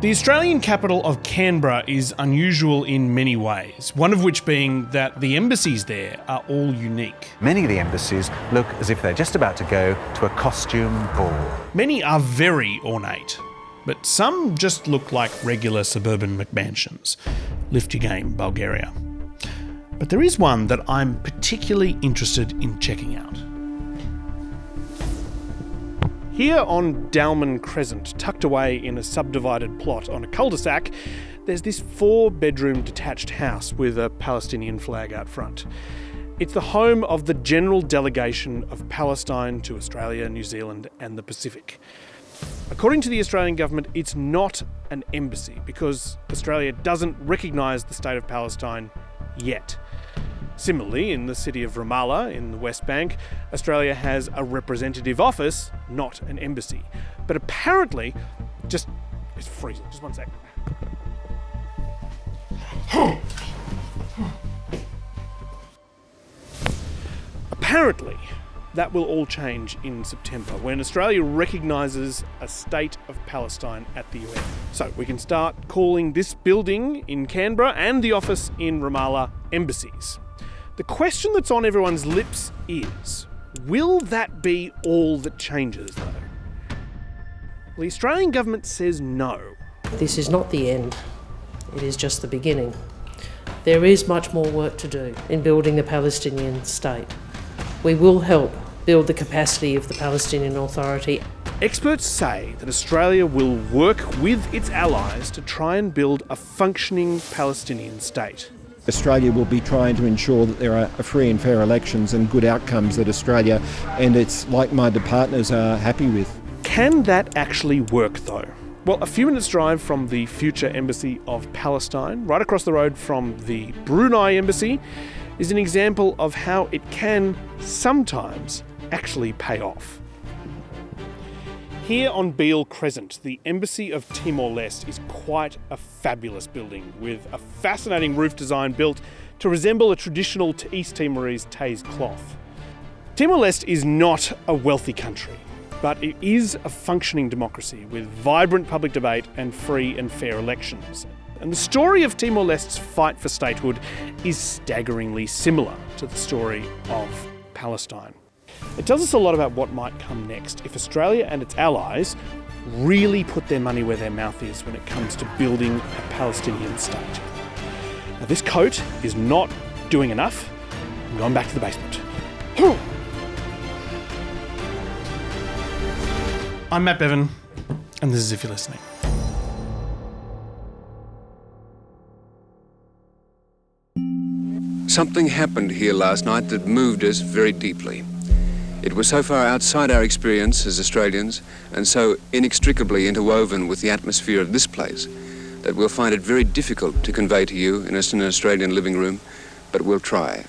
The Australian capital of Canberra is unusual in many ways, one of which being that the embassies there are all unique. Many of the embassies look as if they're just about to go to a costume ball. Many are very ornate, but some just look like regular suburban McMansions. Lift your game, Bulgaria. But there is one that I'm particularly interested in checking out. Here on Dalman Crescent, tucked away in a subdivided plot on a cul-de-sac, there's this 4-bedroom detached house with a Palestinian flag out front. It's the home of the General Delegation of Palestine to Australia, New Zealand and the Pacific. According to the Australian government, it's not an embassy because Australia doesn't recognise the state of Palestine yet. Similarly, in the city of Ramallah in the West Bank, Australia has a representative office, not an embassy. But apparently, it's freezing. Just one sec. Apparently, that will all change in September when Australia recognises a state of Palestine at the UN. So we can start calling this building in Canberra and the office in Ramallah embassies. The question that's on everyone's lips is, will that be all that changes though? Well, the Australian government says no. This is not the end. It is just the beginning. There is much more work to do in building the Palestinian state. We will help build the capacity of the Palestinian Authority. Experts say that Australia will work with its allies to try and build a functioning Palestinian state. Australia will be trying to ensure that there are free and fair elections and good outcomes that Australia and its like-minded partners are happy with. Can that actually work though? Well, a few minutes' drive from the future embassy of Palestine, right across the road from the Brunei embassy, is an example of how it can sometimes actually pay off. Here on Beale Crescent, the Embassy of Timor-Leste is quite a fabulous building with a fascinating roof design built to resemble a traditional East Timorese Taze cloth. Timor-Leste is not a wealthy country, but it is a functioning democracy with vibrant public debate and free and fair elections. And the story of Timor-Leste's fight for statehood is staggeringly similar to the story of Palestine. It tells us a lot about what might come next if Australia and its allies really put their money where their mouth is when it comes to building a Palestinian state. Now, this coat is not doing enough. I'm going back to the basement. I'm Matt Bevan, and this is If You're Listening. Something happened here last night that moved us very deeply. It was so far outside our experience as Australians and so inextricably interwoven with the atmosphere of this place that we'll find it very difficult to convey to you in an Australian living room, but we'll try.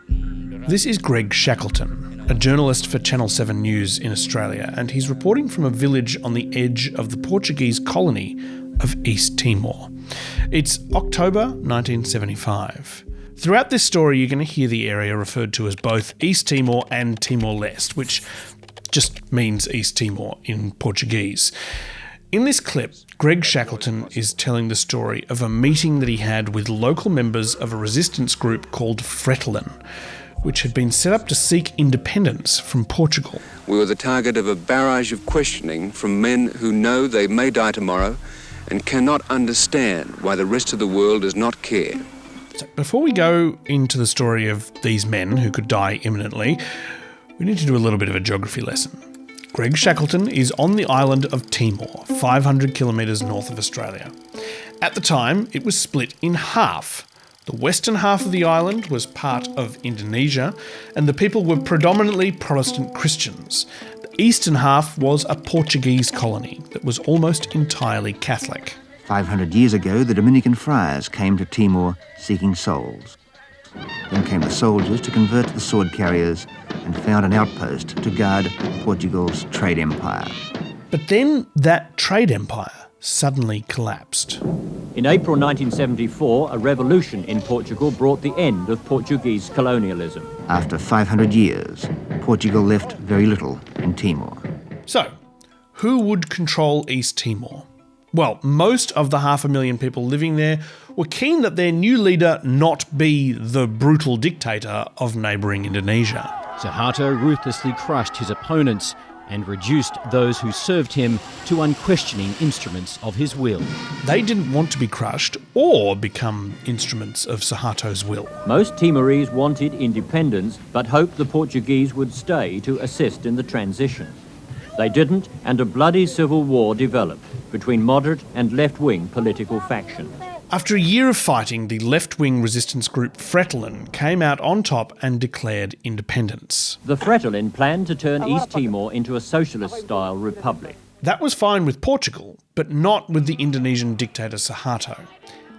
This is Greg Shackleton, a journalist for Channel 7 News in Australia, and he's reporting from a village on the edge of the Portuguese colony of East Timor. It's October 1975. Throughout this story, you're going to hear the area referred to as both East Timor and Timor-Leste, which just means East Timor in Portuguese. In this clip, Greg Shackleton is telling the story of a meeting that he had with local members of a resistance group called Fretilin, which had been set up to seek independence from Portugal. We were the target of a barrage of questioning from men who know they may die tomorrow and cannot understand why the rest of the world does not care. So before we go into the story of these men who could die imminently, we need to do a little bit of a geography lesson. Greg Shackleton is on the island of Timor, 500 kilometres north of Australia. At the time, it was split in half. The western half of the island was part of Indonesia, and the people were predominantly Protestant Christians. The eastern half was a Portuguese colony that was almost entirely Catholic. 500 years ago, the Dominican friars came to Timor seeking souls. Then came the soldiers to convert the sword carriers and found an outpost to guard Portugal's trade empire. But then that trade empire suddenly collapsed. In April 1974, a revolution in Portugal brought the end of Portuguese colonialism. After 500 years, Portugal left very little in Timor. So, who would control East Timor? Well, most of the 500,000 people living there were keen that their new leader not be the brutal dictator of neighbouring Indonesia. Suharto ruthlessly crushed his opponents and reduced those who served him to unquestioning instruments of his will. They didn't want to be crushed or become instruments of Suharto's will. Most Timorese wanted independence but hoped the Portuguese would stay to assist in the transition. They didn't, and a bloody civil war developed between moderate and left-wing political factions. After a year of fighting, the left-wing resistance group Fretilin came out on top and declared independence. The Fretilin planned to turn East Timor into a socialist-style republic. That was fine with Portugal, but not with the Indonesian dictator Suharto.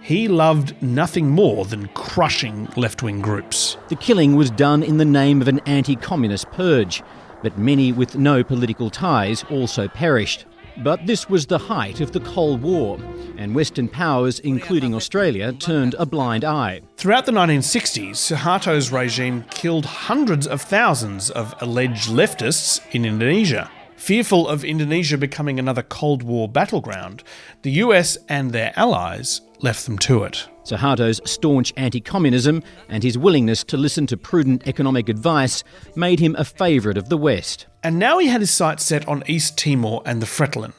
He loved nothing more than crushing left-wing groups. The killing was done in the name of an anti-communist purge, but many with no political ties also perished. But this was the height of the Cold War, and Western powers, including Australia, turned a blind eye. Throughout the 1960s, Suharto's regime killed hundreds of thousands of alleged leftists in Indonesia. Fearful of Indonesia becoming another Cold War battleground, the US and their allies left them to it. Suharto's staunch anti-communism and his willingness to listen to prudent economic advice made him a favourite of the West. And now he had his sights set on East Timor and the Fretilin,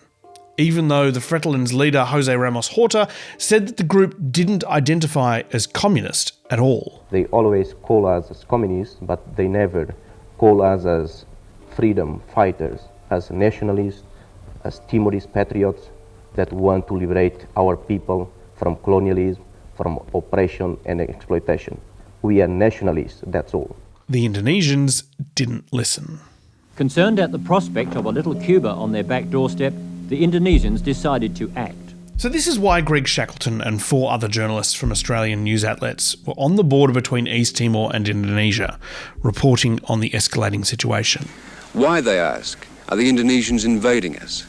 even though the Fretilin's leader, Jose Ramos Horta, said that the group didn't identify as communist at all. They always call us as communists, but they never call us as freedom fighters, as nationalists, as Timorese patriots that want to liberate our people from colonialism, from oppression and exploitation. We are nationalists, that's all. The Indonesians didn't listen. Concerned at the prospect of a little Cuba on their back doorstep, the Indonesians decided to act. So this is why Greg Shackleton and 4 other journalists from Australian news outlets were on the border between East Timor and Indonesia, reporting on the escalating situation. Why, they ask, are the Indonesians invading us?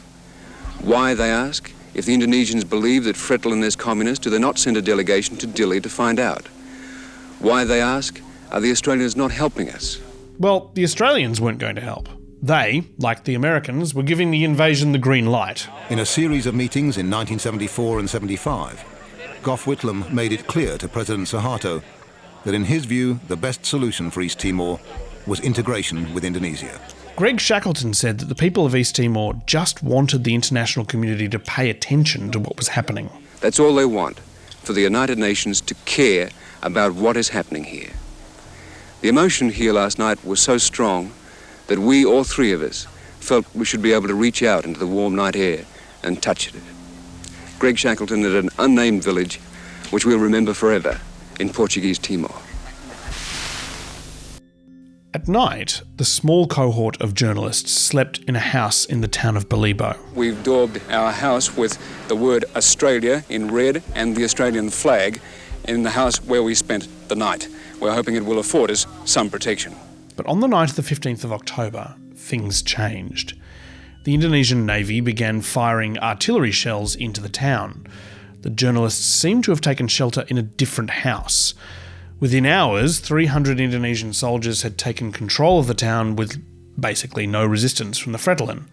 Why, they ask, if the Indonesians believe that Fretilin is communist, do they not send a delegation to Dili to find out? Why, they ask, are the Australians not helping us? Well, the Australians weren't going to help. They, like the Americans, were giving the invasion the green light. In a series of meetings in 1974 and 75, Gough Whitlam made it clear to President Suharto that in his view the best solution for East Timor was integration with Indonesia. Greg Shackleton said that the people of East Timor just wanted the international community to pay attention to what was happening. That's all they want, for the United Nations to care about what is happening here. The emotion here last night was so strong that we, all 3 of us, felt we should be able to reach out into the warm night air and touch it. Greg Shackleton at an unnamed village, which we'll remember forever, in Portuguese Timor. At night, the small cohort of journalists slept in a house in the town of Balibo. We've daubed our house with the word Australia in red and the Australian flag in the house where we spent the night. We're hoping it will afford us some protection. But on the night of the 15th of October, things changed. The Indonesian Navy began firing artillery shells into the town. The journalists seemed to have taken shelter in a different house. Within hours, 300 Indonesian soldiers had taken control of the town with basically no resistance from the Fretilin.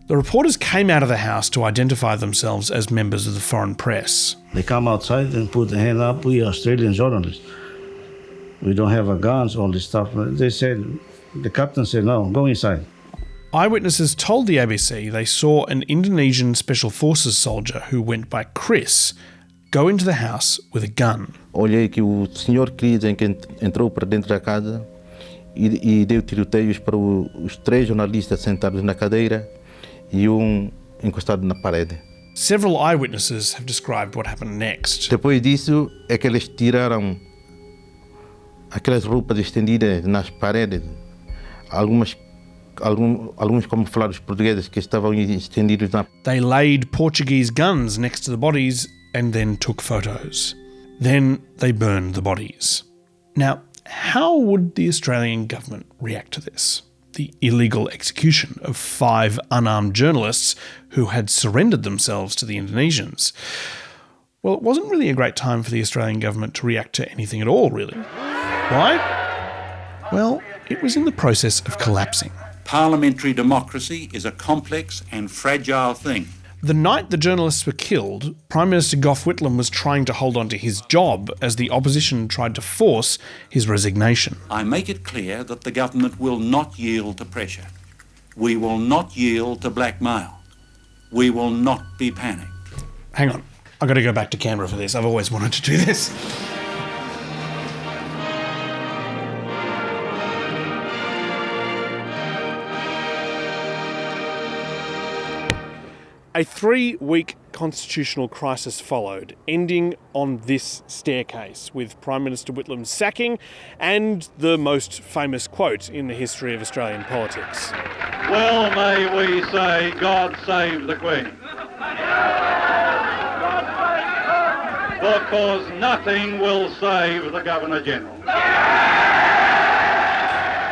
The reporters came out of the house to identify themselves as members of the foreign press. They come outside and put their hand up, we are Australian journalists. We don't have guns, all this stuff. They said, the captain said, no, go inside. Eyewitnesses told the ABC they saw an Indonesian Special Forces soldier who went by Chris go into the house with a gun. Olhei que o senhor Cris entrou para dentro da casa e deu tiroteios para os 3 jornalistas sentados na cadeira e encostado na parede. Several eyewitnesses have described what happened next. Depois disso é que eles tiraram aquelas roupas estendidas nas paredes, alguns camuflados portugueses que estavam estendidos na. They laid Portuguese guns next to the bodies and then took photos. Then they burned the bodies. Now, how would the Australian government react to this? The illegal execution of 5 unarmed journalists who had surrendered themselves to the Indonesians. Well, it wasn't really a great time for the Australian government to react to anything at all, really. Why? Well, it was in the process of collapsing. Parliamentary democracy is a complex and fragile thing. The night the journalists were killed, Prime Minister Gough Whitlam was trying to hold on to his job as the opposition tried to force his resignation. I make it clear that the government will not yield to pressure. We will not yield to blackmail. We will not be panicked. Hang on, I've got to go back to Canberra for this. I've always wanted to do this. A 3-week constitutional crisis followed, ending on this staircase, with Prime Minister Whitlam's sacking and the most famous quote in the history of Australian politics. Well may we say, God save the Queen. Because nothing will save the Governor-General.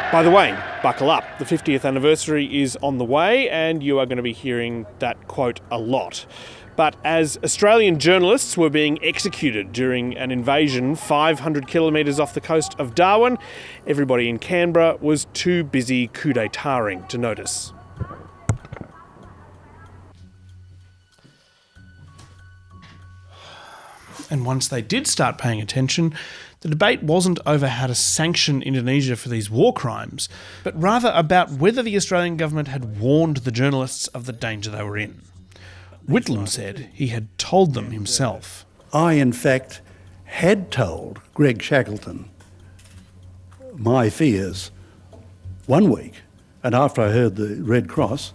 By the way, buckle up. The 50th anniversary is on the way and you are going to be hearing that quote a lot. But as Australian journalists were being executed during an invasion 500 kilometres off the coast of Darwin, everybody in Canberra was too busy coup d'etat-ing to notice. And once they did start paying attention, the debate wasn't over how to sanction Indonesia for these war crimes, but rather about whether the Australian government had warned the journalists of the danger they were in. Whitlam said he had told them himself. I, in fact, had told Greg Shackleton my fears 1 week, and after I heard the Red Cross,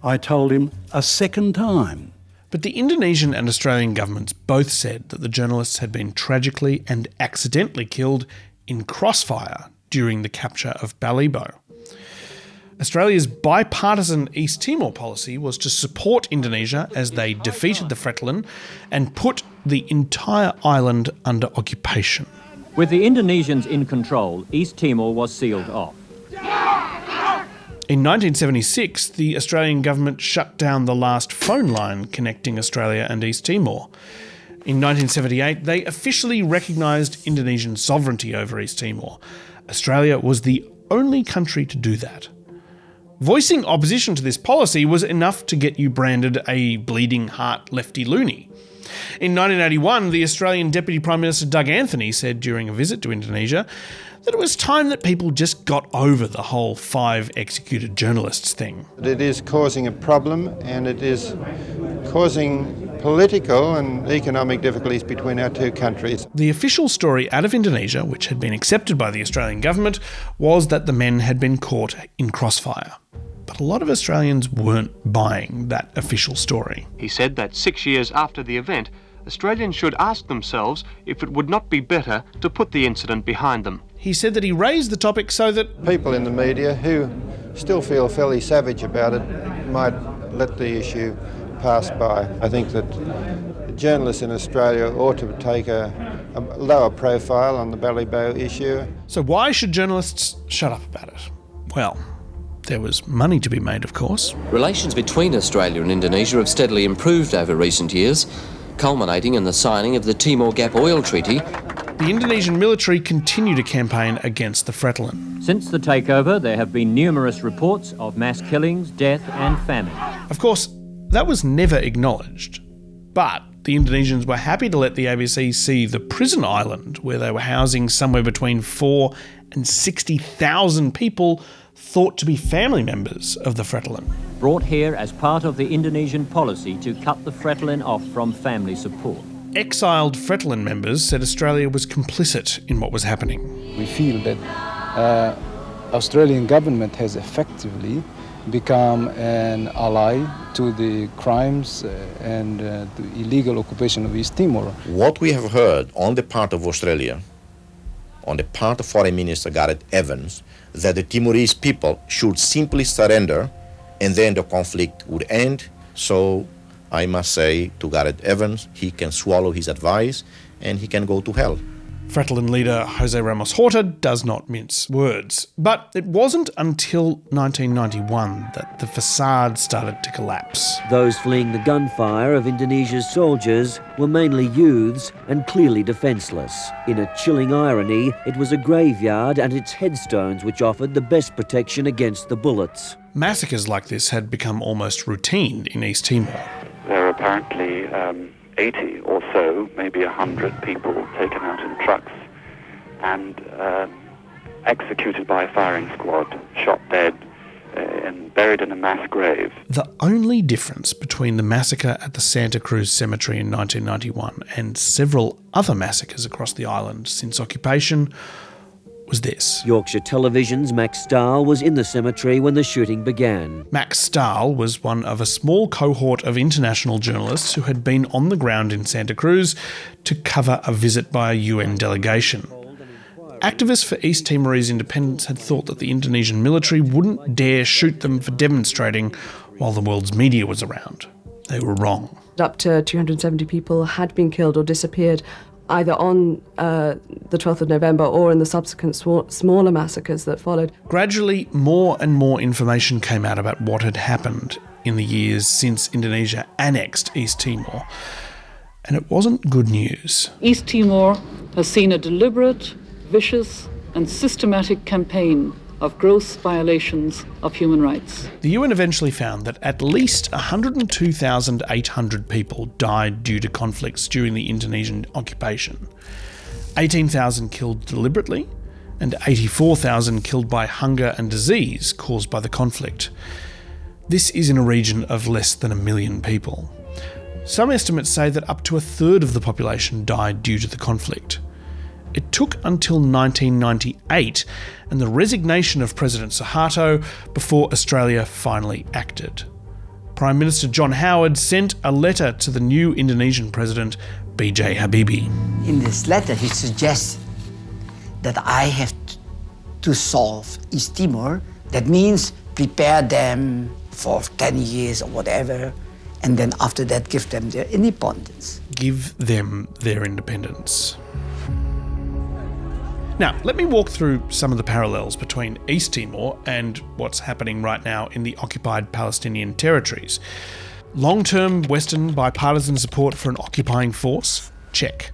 I told him a second time. But the Indonesian and Australian governments both said that the journalists had been tragically and accidentally killed in crossfire during the capture of Balibo. Australia's bipartisan East Timor policy was to support Indonesia as they defeated the Fretilin and put the entire island under occupation. With the Indonesians in control, East Timor was sealed off. In 1976, the Australian government shut down the last phone line connecting Australia and East Timor. In 1978, they officially recognised Indonesian sovereignty over East Timor. Australia was the only country to do that. Voicing opposition to this policy was enough to get you branded a bleeding heart lefty loony. In 1981, the Australian Deputy Prime Minister Doug Anthony said during a visit to Indonesia that it was time that people just got over the whole 5 executed journalists thing. It is causing a problem and it is causing political and economic difficulties between our two countries. The official story out of Indonesia, which had been accepted by the Australian government, was that the men had been caught in crossfire. But a lot of Australians weren't buying that official story. He said that 6 years after the event, Australians should ask themselves if it would not be better to put the incident behind them. He said that he raised the topic so that people in the media who still feel fairly savage about it might let the issue pass by. I think that journalists in Australia ought to take a lower profile on the Balibo issue. So why should journalists shut up about it? Well, there was money to be made, of course. Relations between Australia and Indonesia have steadily improved over recent years, culminating in the signing of the Timor Gap Oil Treaty. The Indonesian military continue to campaign against the Fretilin. Since the takeover, there have been numerous reports of mass killings, death and famine. Of course, that was never acknowledged. But the Indonesians were happy to let the ABC see the prison island, where they were housing somewhere between 4,000 and 60,000 people thought to be family members of the Fretilin. Brought here as part of the Indonesian policy to cut the Fretilin off from family support. Exiled Fretilin members said Australia was complicit in what was happening. We feel that Australian government has effectively become an ally to the crimes and the illegal occupation of East Timor. What we have heard on the part of Australia, on the part of Foreign Minister Gareth Evans, that the Timorese people should simply surrender and then the conflict would end. So I must say to Gareth Evans, he can swallow his advice and he can go to hell. Fretilin leader Jose Ramos Horta does not mince words. But it wasn't until 1991 that the facade started to collapse. Those fleeing the gunfire of Indonesia's soldiers were mainly youths and clearly defenceless. In a chilling irony, it was a graveyard and its headstones which offered the best protection against the bullets. Massacres like this had become almost routine in East Timor. there are apparently 80 or so, maybe 100 people taken out in trucks and executed by a firing squad, shot dead and buried in a mass grave. The only difference between the massacre at the Santa Cruz Cemetery in 1991 and several other massacres across the island since occupation was this. Yorkshire Television's Max Stahl was in the cemetery when the shooting began. Max Stahl was one of a small cohort of international journalists who had been on the ground in Santa Cruz to cover a visit by a UN delegation. Activists for East Timorese independence had thought that the Indonesian military wouldn't dare shoot them for demonstrating while the world's media was around. They were wrong. Up to 270 people had been killed or disappeared either on the 12th of November or in the subsequent smaller massacres that followed. Gradually, more and more information came out about what had happened in the years since Indonesia annexed East Timor. And it wasn't good news. East Timor has seen a deliberate, vicious and systematic campaign of gross violations of human rights. The UN eventually found that at least 102,800 people died due to conflicts during the Indonesian occupation. 18,000 killed deliberately, and 84,000 killed by hunger and disease caused by the conflict. This is in a region of less than 1 million people. Some estimates say that up to a third of the population died due to the conflict. It took until 1998 and the resignation of President Suharto before Australia finally acted. Prime Minister John Howard sent a letter to the new Indonesian President, B.J. Habibie. In this letter, he suggests that I have to solve East Timor. That means prepare them for 10 years or whatever, and then after that give them their independence. Give them their independence. Now, let me walk through some of the parallels between East Timor and what's happening right now in the occupied Palestinian territories. Long-term Western bipartisan support for an occupying force? Check.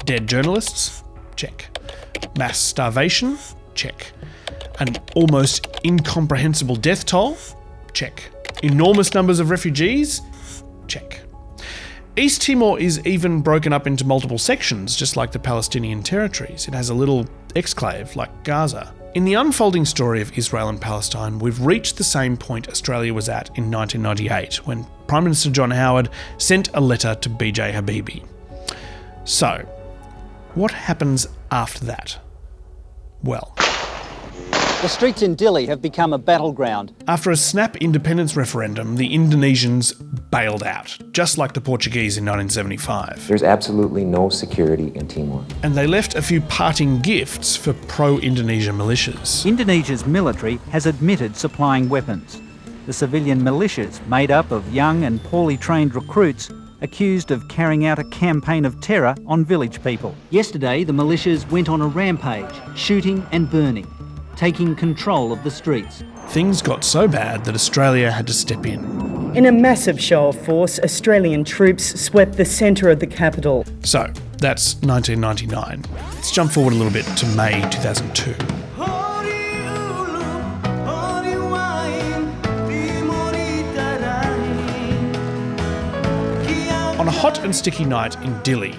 Dead journalists? Check. Mass starvation? Check. An almost incomprehensible death toll? Check. Enormous numbers of refugees? Check. East Timor is even broken up into multiple sections, just like the Palestinian territories. It has a little exclave like Gaza. In the unfolding story of Israel and Palestine, we've reached the same point Australia was at in 1998, when Prime Minister John Howard sent a letter to B.J. Habibie. So, what happens after that? Well, the streets in Dili have become a battleground. After a snap independence referendum, the Indonesians bailed out, just like the Portuguese in 1975. There's absolutely no security in Timor. And they left a few parting gifts for pro-Indonesia militias. Indonesia's military has admitted supplying weapons. The civilian militias, made up of young and poorly trained recruits, accused of carrying out a campaign of terror on village people. Yesterday, the militias went on a rampage, shooting and burning, taking control of the streets. Things got so bad that Australia had to step in. In a massive show of force, Australian troops swept the centre of the capital. So, that's 1999. Let's jump forward a little bit to May 2002. On a hot and sticky night in Dili,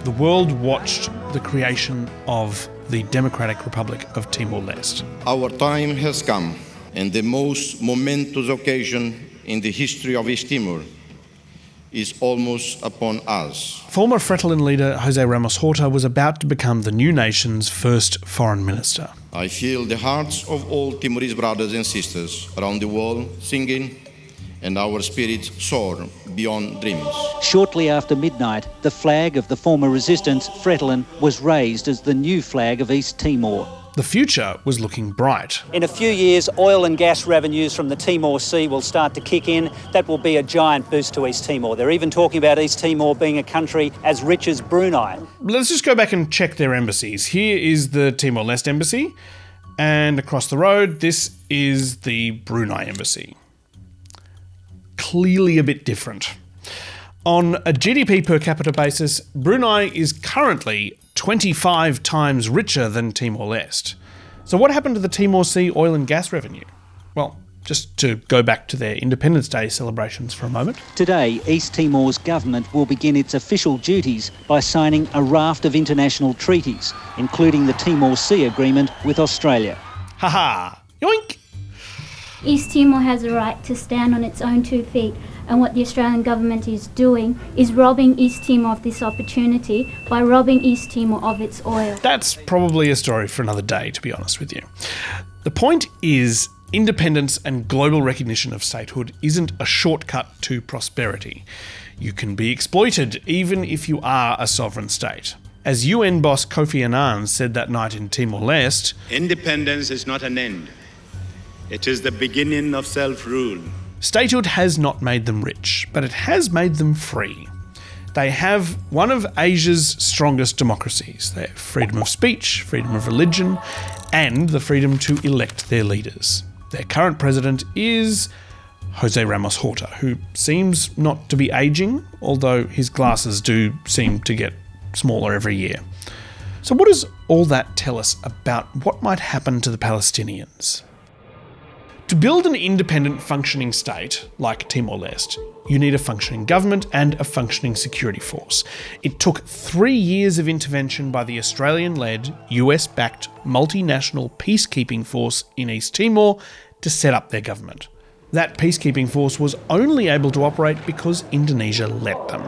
the world watched the creation of the Democratic Republic of Timor-Leste. Our time has come, and the most momentous occasion in the history of East Timor is almost upon us. Former Fretilin leader Jose Ramos Horta was about to become the new nation's first foreign minister. I feel the hearts of all Timorese brothers and sisters around the world singing, and our spirits soar beyond dreams. Shortly after midnight, the flag of the former resistance, Fretilin, was raised as the new flag of East Timor. The future was looking bright. In a few years, oil and gas revenues from the Timor Sea will start to kick in. That will be a giant boost to East Timor. They're even talking about East Timor being a country as rich as Brunei. Let's just go back and check their embassies. Here is the Timor-Leste embassy, and across the road, this is the Brunei embassy. Clearly a bit different. On a GDP per capita basis, Brunei is currently 25 times richer than Timor-Leste. So what happened to the Timor Sea oil and gas revenue? Well, Just to go back to their Independence Day celebrations for a moment. Today, East Timor's government will begin its official duties by signing a raft of international treaties, including the Timor Sea Agreement with Australia. Ha-ha! Yoink! East Timor has a right to stand on its own 2 feet, and what the Australian government is doing is robbing East Timor of this opportunity by robbing East Timor of its oil. That's probably a story for another day, to be honest with you. The point is, independence and global recognition of statehood isn't a shortcut to prosperity. You can be exploited even if you are a sovereign state. As UN boss Kofi Annan said that night in Timor-Leste, independence is not an end. It is the beginning of self-rule. Statehood has not made them rich, but it has made them free. They have one of Asia's strongest democracies. They have freedom of speech, freedom of religion, and the freedom to elect their leaders. Their current president is Jose Ramos Horta, who seems not to be aging, although his glasses do seem to get smaller every year. So what does all that tell us about what might happen to the Palestinians? To build an independent functioning state like Timor-Leste, you need a functioning government and a functioning security force. It took 3 years of intervention by the Australian-led, US-backed multinational peacekeeping force in East Timor to set up their government. That peacekeeping force was only able to operate because Indonesia let them.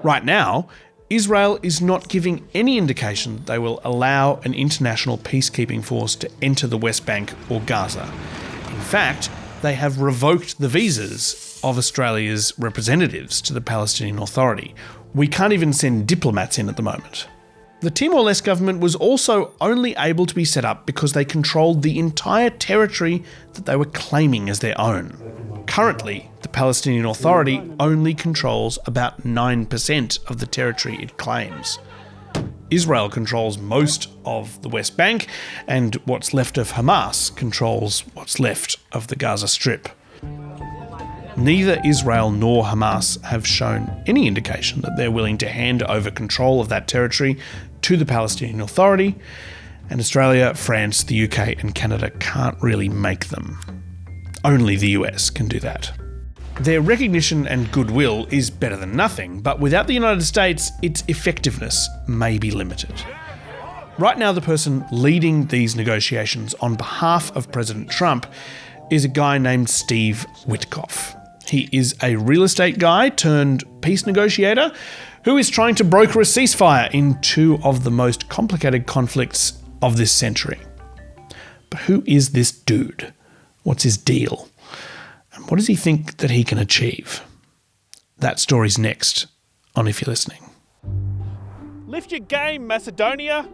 Right now, Israel is not giving any indication that they will allow an international peacekeeping force to enter the West Bank or Gaza. In fact, they have revoked the visas of Australia's representatives to the Palestinian Authority. We can't even send diplomats in at the moment. The Timor-Leste government was also only able to be set up because they controlled the entire territory that they were claiming as their own. Currently, the Palestinian Authority only controls about 9% of the territory it claims. Israel controls most of the West Bank, and what's left of Hamas controls what's left of the Gaza Strip. Neither Israel nor Hamas have shown any indication that they're willing to hand over control of that territory to the Palestinian Authority, and Australia, France, the UK and Canada can't really make them. Only the US can do that. Their recognition and goodwill is better than nothing, but without the United States, its effectiveness may be limited. Right now, the person leading these negotiations on behalf of President Trump is a guy named Steve Witkoff. He is a real estate guy turned peace negotiator who is trying to broker a ceasefire in 2 of the most complicated conflicts of this century. But who is this dude? What's his deal? And what does he think that he can achieve? That story's next on If You're Listening. Lift your game, Macedonia!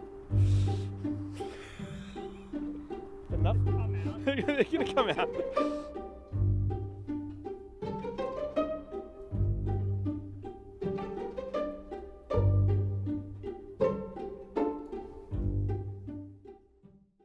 Enough? You're gonna come out.